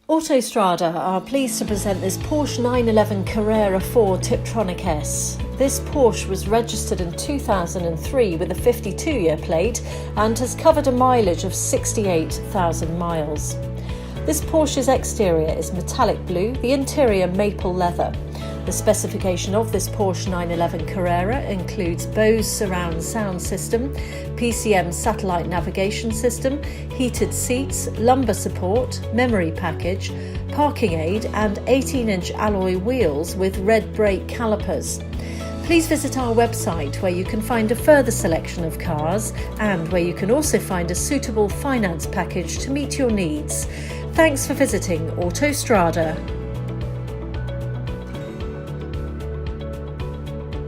Autostrada are pleased to present this Porsche 911 Carrera 4 Tiptronic S. This Porsche was registered in 2003 with a 52-year plate and has covered a mileage of 68,000 miles. This Porsche's exterior is metallic blue, the interior maple leather. The specification of this Porsche 911 Carrera includes Bose surround sound system, PCM satellite navigation system, heated seats, lumbar support, memory package, parking aid and 18-inch alloy wheels with red brake calipers. Please visit our website where you can find a further selection of cars and where you can also find a suitable finance package to meet your needs. Thanks for visiting Autostrada.